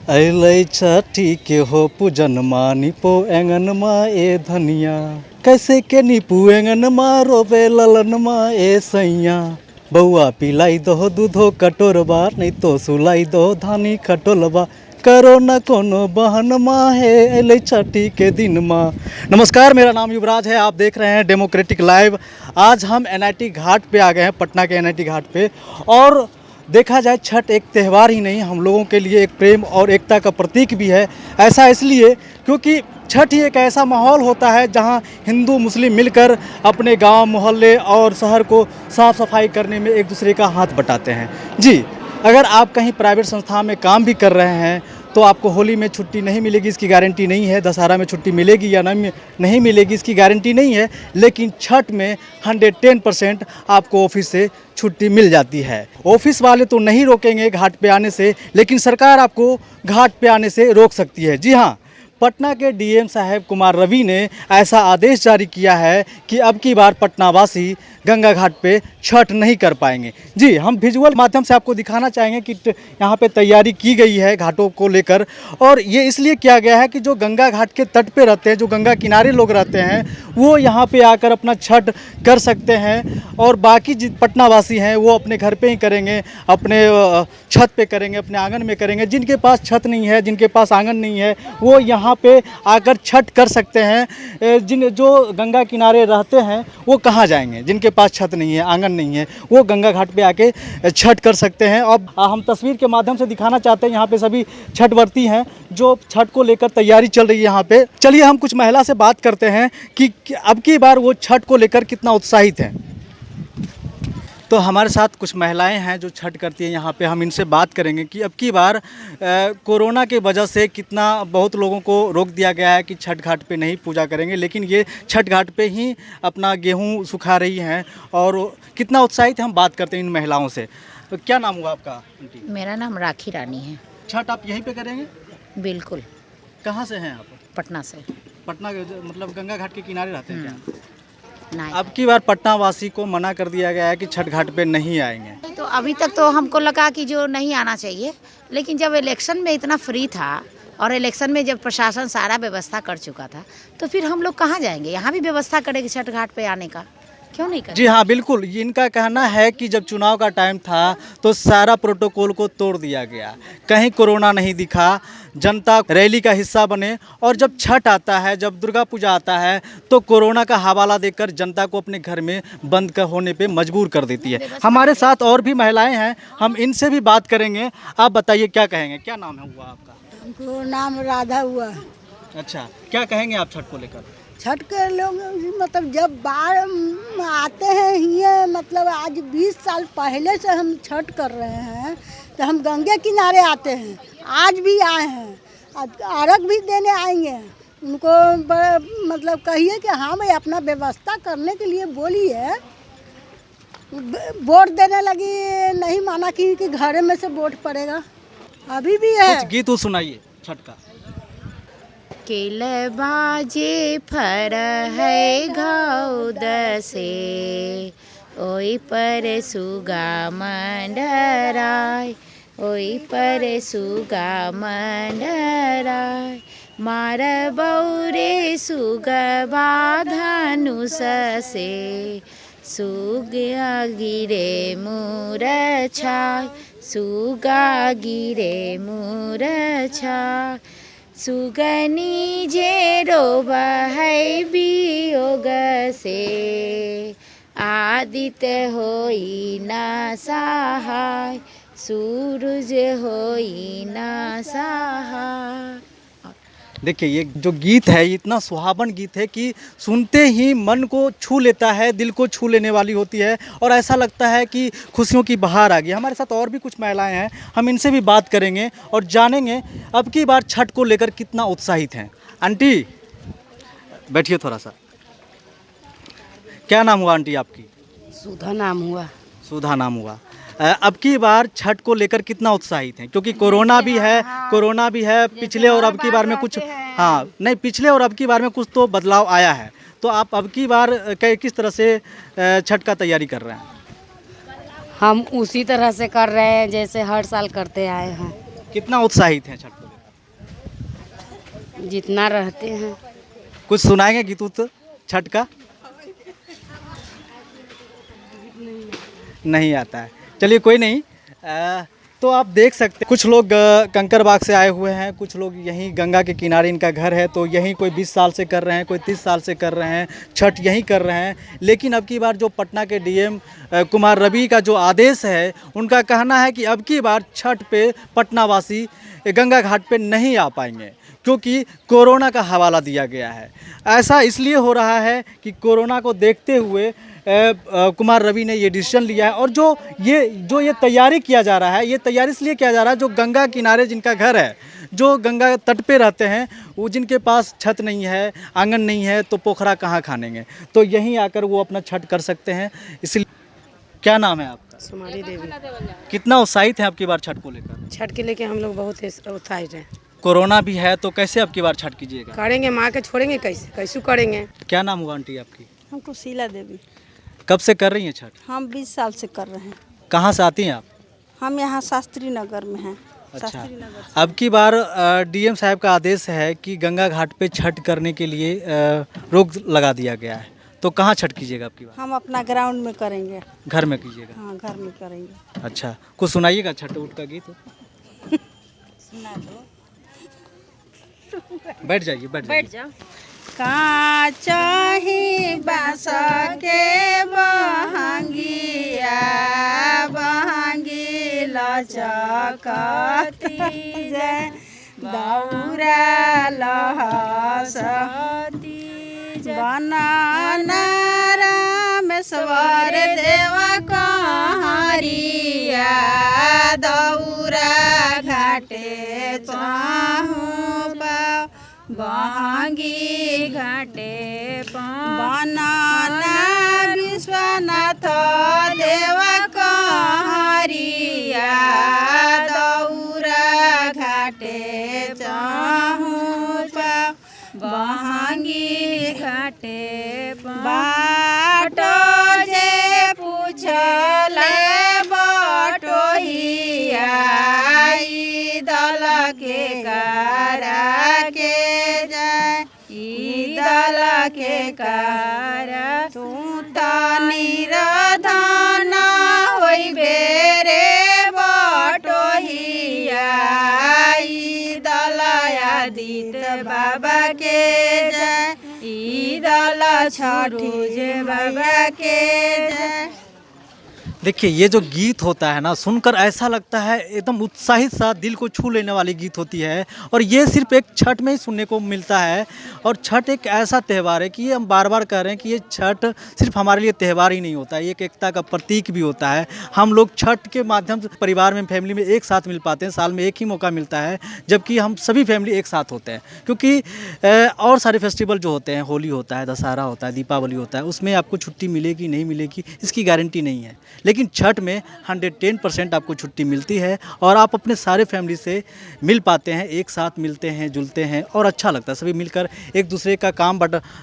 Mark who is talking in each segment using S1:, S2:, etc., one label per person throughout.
S1: अलै छठी के हो पूजन मानी पो एंगन मा ए धनिया कैसे के नीपू एंगन मा रोबे ललन मा ए सैया बउआ पिलाई दो दूधो कटोरबा नहीं तो सुलाई दो धानी खटोलबा करो न कोनो बहन माँ है अलै छठी के दिन माँ। नमस्कार, मेरा नाम युवराज है, आप देख रहे हैं डेमोक्रेटिक लाइव। आज हम एनआईटी घाट पे आ गए हैं, पटना के एनआईटी घाट पे। और देखा जाए छठ एक त्यौहार ही नहीं, हम लोगों के लिए एक प्रेम और एकता का प्रतीक भी है। ऐसा इसलिए क्योंकि छठ ही एक ऐसा माहौल होता है जहां हिंदू मुस्लिम मिलकर अपने गांव मोहल्ले और शहर को साफ़ सफाई करने में एक दूसरे का हाथ बटाते हैं। जी, अगर आप कहीं प्राइवेट संस्था में काम भी कर रहे हैं तो आपको होली में छुट्टी नहीं मिलेगी, इसकी गारंटी नहीं है। दशहरा में छुट्टी मिलेगी या नहीं मिलेगी, इसकी गारंटी नहीं है। लेकिन छठ में 110% आपको ऑफिस से छुट्टी मिल जाती है। ऑफिस वाले तो नहीं रोकेंगे घाट पे आने से, लेकिन सरकार आपको घाट पे आने से रोक सकती है। जी हाँ, पटना के डीएम साहब कुमार रवि ने ऐसा आदेश जारी किया है कि अब की बार पटनावासी गंगा घाट पे छठ नहीं कर पाएंगे। जी, हम विजुअल माध्यम से आपको दिखाना चाहेंगे कि यहाँ पे तैयारी की गई है घाटों को लेकर। और ये इसलिए किया गया है कि जो गंगा घाट के तट पे रहते हैं, जो गंगा किनारे लोग रहते हैं, वो यहाँ पे आकर अपना छठ कर सकते हैं। और बाकी जो पटनावासी हैं वो अपने घर पे ही करेंगे, अपने छत पे करेंगे, अपने आंगन में करेंगे। जिनके पास छत नहीं है, जिनके पास आंगन नहीं है, वो यहाँ पे आकर छठ कर सकते हैं। जो गंगा किनारे रहते हैं वो कहाँ जाएंगे? जिनके पास छत नहीं है, आंगन नहीं है, वो गंगा घाट पे आके छठ कर सकते हैं। अब हम तस्वीर के माध्यम से दिखाना चाहते हैं, यहाँ पे सभी छठ व्रती हैं जो छठ को लेकर तैयारी चल रही है यहाँ पे। चलिए हम कुछ महिला से बात करते हैं कि अब की बार वो छठ को लेकर कितना उत्साहित हैं। तो हमारे साथ कुछ महिलाएं हैं जो छठ करती हैं यहाँ पे। हम इनसे बात करेंगे कि अब की बार कोरोना के वजह से कितना बहुत लोगों को रोक दिया गया है कि छठ घाट पे नहीं पूजा करेंगे, लेकिन ये छठ घाट पे ही अपना गेहूँ सुखा रही हैं और कितना उत्साहित है। हम बात करते हैं इन महिलाओं से। तो क्या नाम हुआ आपका आंटी?
S2: मेरा नाम राखी रानी है।
S1: छठ आप यहीं पे करेंगे?
S2: बिल्कुल।
S1: कहाँ से हैं आप?
S2: पटना से।
S1: पटना के मतलब गंगा घाट के किनारे रहते हैं क्या?
S2: नहीं,
S1: अब की बार पटना वासी को मना कर दिया गया है कि छठ घाट पे नहीं आएंगे।
S2: तो अभी तक तो हमको लगा कि जो नहीं आना चाहिए, लेकिन जब इलेक्शन में इतना फ्री था और इलेक्शन में जब प्रशासन सारा व्यवस्था कर चुका था, तो फिर हम लोग कहाँ जाएंगे? यहाँ भी व्यवस्था करेंगे छठ घाट पे आने का, क्यों नहीं करें?
S1: जी हाँ, बिल्कुल। इनका कहना है कि जब चुनाव का टाइम था तो सारा प्रोटोकॉल को तोड़ दिया गया, कहीं कोरोना नहीं दिखा, जनता रैली का हिस्सा बने। और जब छठ आता है, जब दुर्गा पूजा आता है, तो कोरोना का हवाला देकर जनता को अपने घर में बंद होने पे मजबूर कर देती है। हमारे साथ और भी महिलाएं हैं, हम इनसे भी बात करेंगे। आप बताइए क्या कहेंगे? क्या नाम है हुआ आपका?
S3: हमको नाम राधा हुआ।
S1: अच्छा, क्या कहेंगे आप छठ को लेकर?
S3: छठ के लोग मतलब जब बाढ़ आते हैं ये, मतलब आज 20 साल पहले से हम छठ कर रहे हैं, तो हम गंगे किनारे आते हैं, आज भी आए हैं, अर्घ भी देने आएंगे। उनको मतलब कहिए कि हाँ भाई अपना व्यवस्था करने के लिए बोलिए। वोट देने लगी, नहीं माना कि घर में से वोट पड़ेगा। अभी भी है।
S1: कुछ गीत सुनाइए छठ का।
S2: केल बाजे फर है घाव दसे, ओई पर सुगा मंडराय, ओई पर सुगा मंडराय, मार बौरे सुगबा धनुष से, सुगा गिरे मूरछाय, सुगा गिरे मूरछाय, सुगनी जे रोब है वियोग से, आदित्य होई न सहाय, सूरज होई न सहाय।
S1: देखिए, ये जो गीत है इतना सुहावन गीत है कि सुनते ही मन को छू लेता है, दिल को छू लेने वाली होती है और ऐसा लगता है कि खुशियों की बहार आ गई। हमारे साथ और भी कुछ महिलाएं हैं, हम इनसे भी बात करेंगे और जानेंगे अब की बार छठ को लेकर कितना उत्साहित हैं। आंटी बैठिए थोड़ा सा। क्या नाम हुआ आंटी आपकी?
S3: सुधा नाम हुआ।
S1: सुधा नाम हुआ। अब की बार छठ को लेकर कितना उत्साहित हैं? क्योंकि कोरोना भी है पिछले और अब की बार में कुछ, हाँ नहीं, पिछले और अब की बार में कुछ तो बदलाव आया है। तो आप अब की बार किस तरह से छठ का तैयारी कर रहे हैं?
S4: हम उसी तरह से कर रहे हैं जैसे हर साल करते आए हैं।
S1: कितना उत्साहित हैं छठ को लेकर?
S4: जितना रहते हैं।
S1: कुछ सुनाएंगे गीत उत छठ का? नहीं आता है, चलिए कोई नहीं। तो आप देख सकते हैं कुछ लोग कंकरबाग से आए हुए हैं, कुछ लोग यहीं गंगा के किनारे इनका घर है, तो यहीं कोई 20 साल से कर रहे हैं, कोई 30 साल से कर रहे हैं, छठ यहीं कर रहे हैं। लेकिन अब की बार जो पटना के डीएम कुमार रवि का जो आदेश है, उनका कहना है कि अब की बार छठ पे पटना वासी गंगा घाट पे नहीं आ पाएंगे क्योंकि कोरोना का हवाला दिया गया है। ऐसा इसलिए हो रहा है कि कोरोना को देखते हुए कुमार रवि ने ये डिसीजन लिया है। और जो ये तैयारी किया जा रहा है, ये तैयारी इसलिए किया जा रहा है जो गंगा किनारे जिनका घर है, जो गंगा तट पे रहते हैं, वो जिनके पास छत नहीं है, आंगन नहीं है, तो पोखरा कहाँ खानेंगे, तो यहीं आकर वो अपना छठ कर सकते हैं। इसलिए क्या नाम है आपका?
S4: सुमारी देवी।
S1: कितना उत्साहित है आपकी बार छठ को लेकर?
S4: छठ के लेके हम लोग बहुत उत्साहित हैं।
S1: कोरोना भी है तो कैसे आपकी बार छठ कीजिएगा?
S4: करेंगे, माँ के छोड़ेंगे कैसे करेंगे।
S1: क्या नाम हुआ आंटी आपकी?
S3: हमको शीला देवी।
S1: कब से कर रही हैं छठ? हम
S3: 20 साल से कर रहे हैं।
S1: कहाँ से आती हैं आप?
S3: हम यहाँ शास्त्री नगर में हैं।
S1: अच्छा, अब की बार डीएम साहब का आदेश है कि गंगा घाट पे छठ करने के लिए रोक लगा दिया गया है, तो कहाँ छठ कीजिएगा आपकी बार?
S3: हम अपना ग्राउंड में करेंगे।
S1: घर में कीजिएगा?
S3: हाँ, घर में करेंगे।
S1: अच्छा, कुछ सुनाइएगा छठ उठ का गीत।
S3: सुना दो।
S1: बैठ जाओ।
S3: का चाही बांस के बहंगिया बहंगी लचकती जय दौरा लहसती बनाना रामेश्वर देव कहरिया दौरा घाटे चाहूँ बहंगी घाटे बनाना विश्वनाथ देव कहरिया दौरा घाटे चाहूँ बहंगी घाटे बाटो जे पूछल बटोहिया दल के करा के कर तू निरधन होइबे रे बटोहिया दलया दीत बाबा के जय दल छठी बाबा के जय।
S1: देखिए ये जो गीत होता है ना, सुनकर ऐसा लगता है एकदम उत्साहित सा, दिल को छू लेने वाली गीत होती है। और ये सिर्फ एक छठ में ही सुनने को मिलता है। और छठ एक ऐसा त्यौहार है कि ये हम बार बार कह रहे हैं कि ये छठ सिर्फ हमारे लिए त्यौहार ही नहीं होता है, ये एक एकता का प्रतीक भी होता है। हम लोग छठ के माध्यम से परिवार में, फैमिली में एक साथ मिल पाते हैं। साल में एक ही मौका मिलता है जबकि हम सभी फैमिली एक साथ होते हैं। क्योंकि और सारे फेस्टिवल जो होते हैं, होली होता है, दशहरा होता है, दीपावली होता है, उसमें आपको छुट्टी मिलेगी नहीं मिलेगी इसकी गारंटी नहीं है। लेकिन छठ में 110% आपको छुट्टी मिलती है और आप अपने सारे फैमिली से मिल पाते हैं, एक साथ मिलते हैं, जुलते हैं और अच्छा लगता है। सभी मिलकर एक दूसरे का काम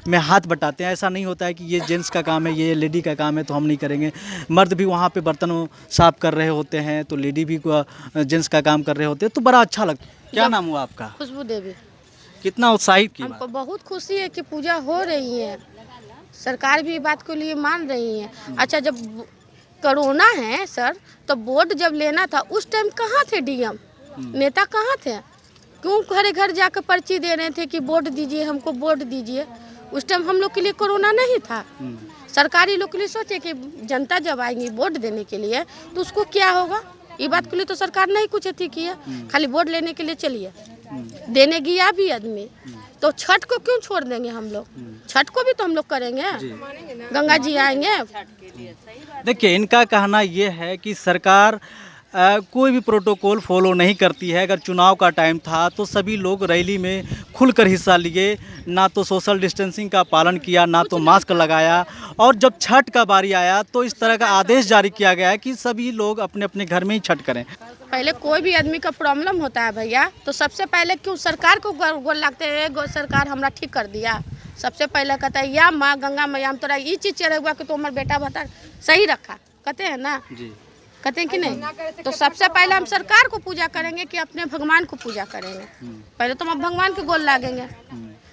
S1: में हाथ बटाते हैं। ऐसा नहीं होता है कि ये जेंट्स का काम है, ये लेडी का काम है तो हम नहीं करेंगे। मर्द भी वहाँ पे बर्तन साफ कर रहे होते हैं तो लेडी भी जेंट्स का काम कर रहे होते हैं, तो बड़ा अच्छा लगता है। क्या नाम हुआ आपका?
S4: खुशबू देवी।
S1: कितना उत्साहित की
S4: हमको बहुत खुशी है कि पूजा हो रही है, सरकार भी बात को लिए मान रही है। अच्छा, जब कोरोना है सर, तो वोट जब लेना था उस टाइम कहाँ थे डीएम नेता, कहाँ थे? क्यों घर घर जाकर पर्ची दे रहे थे कि वोट दीजिए, हमको वोट दीजिए? उस टाइम हम लोग के लिए कोरोना नहीं था। सरकारी लोग के लिए सोचे कि जनता जब आएंगी वोट देने के लिए तो उसको क्या होगा, ये बात के लिए तो सरकार नहीं कुछ अथी किया, खाली वोट लेने के लिए चलिए। देने गया भी आदमी, तो छठ को क्यों छोड़ देंगे हम लोग? छठ को भी तो हम लोग करेंगे, गंगा जी आएंगे।
S1: देखिए इनका कहना ये है कि सरकार कोई भी प्रोटोकॉल फॉलो नहीं करती है। अगर चुनाव का टाइम था तो सभी लोग रैली में खुलकर हिस्सा लिए, ना तो सोशल डिस्टेंसिंग का पालन किया, ना तो मास्क लगाया। और जब छठ का बारी आया तो इस तरह का आदेश जारी किया गया है कि सभी लोग अपने अपने घर में ही छठ करें।
S4: पहले कोई भी आदमी का प्रॉब्लम होता है भैया, तो सबसे पहले क्यों सरकार को गोल लगते हैं, सरकार हमरा ठीक कर दिया। सबसे पहले कहता है या माँ गंगा मैया हम तोरा ये चीज़ चढ़ेगा कि तो हमारा बेटा बता सही रखा, कहते हैं ना जी। कहते हैं कि नहीं। तो सबसे पहले हम सरकार को पूजा करेंगे कि अपने भगवान को पूजा करेंगे। पहले तो हम भगवान के गोल लागेंगे,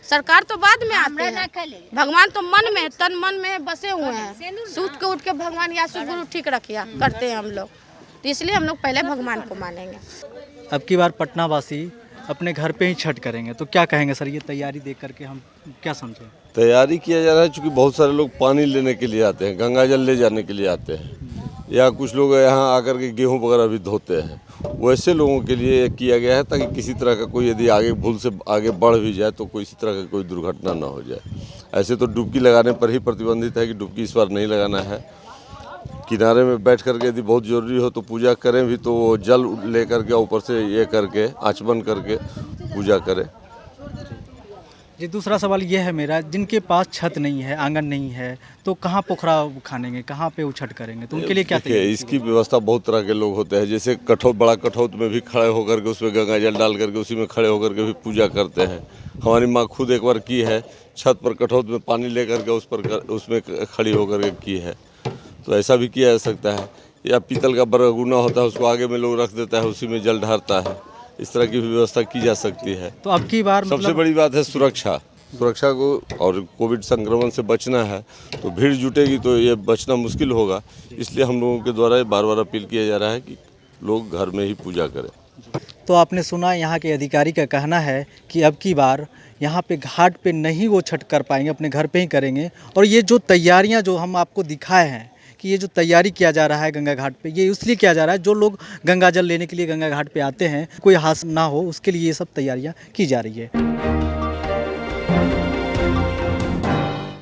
S4: सरकार तो बाद में आते हैं। भगवान तो मन में, तन मन में बसे हुए हैं। सूत के उठ के भगवान या सुगुरु ठीक रखिया करते हैं हम लोग, तो इसलिए हम लोग पहले भगवान को मानेंगे।
S1: अब की बार पटना वासी अपने घर पे ही छठ करेंगे, तो क्या कहेंगे सर? ये तैयारी देख करके हम क्या समझें?
S5: तैयारी किया जा रहा है, चूँकि बहुत सारे लोग पानी लेने के लिए आते हैं, गंगा जल ले जाने के लिए आते हैं, या कुछ लोग यहाँ आकर के गेहूं वगैरह भी धोते हैं। वैसे लोगों के लिए किया गया है ताकि किसी तरह का कोई यदि आगे भूल से आगे बढ़ भी जाए तो कोई इसी तरह का कोई दुर्घटना ना हो जाए। ऐसे तो डुबकी लगाने पर ही प्रतिबंधित है कि डुबकी इस बार नहीं लगाना है। किनारे में बैठ करके यदि बहुत ज़रूरी हो तो पूजा करें भी, तो वो जल ले करके ऊपर से ये करके आचमन करके पूजा करें।
S1: जी, दूसरा सवाल ये है मेरा, जिनके पास छत नहीं है, आंगन नहीं है, तो कहाँ पोखरा खानेंगे, कहाँ पे वो छठ करेंगे, तो उनके लिए क्या
S5: देखिए, इसकी व्यवस्था बहुत तरह के लोग होते हैं। जैसे कठौत, बड़ा कठौत में भी खड़े होकर के उसमें गंगा जल डाल करके उसी में खड़े होकर के भी पूजा करते हैं। हमारी माँ खुद एक बार की है, छत पर कठौत में पानी ले करके उसमें खड़ी होकर के की है। तो ऐसा भी किया जा सकता है। या पीतल का बरगुना होता है, उसको आगे में लोग रख देता है, उसी में जल ढारता है। इस तरह की भी व्यवस्था की जा सकती है।
S1: तो अब की बार
S5: सबसे बड़ी बात है सुरक्षा को, और कोविड संक्रमण से बचना है। तो भीड़ जुटेगी तो ये बचना मुश्किल होगा, इसलिए हम लोगों के द्वारा बार बार अपील किया जा रहा है कि लोग घर में ही पूजा करें।
S1: तो आपने सुना, यहाँ के अधिकारी का कहना है कि अब की बार यहाँ पे घाट पे नहीं वो छठ कर पाएंगे, अपने घर पे ही करेंगे। और ये जो तैयारियाँ जो हम आपको दिखाए हैं कि ये जो तैयारी किया जा रहा है गंगा घाट पे, ये इसलिए किया जा रहा है जो लोग गंगा जल लेने के लिए गंगा घाट पे आते हैं, कोई हादसा ना हो, उसके लिए ये सब तैयारियाँ की जा रही है।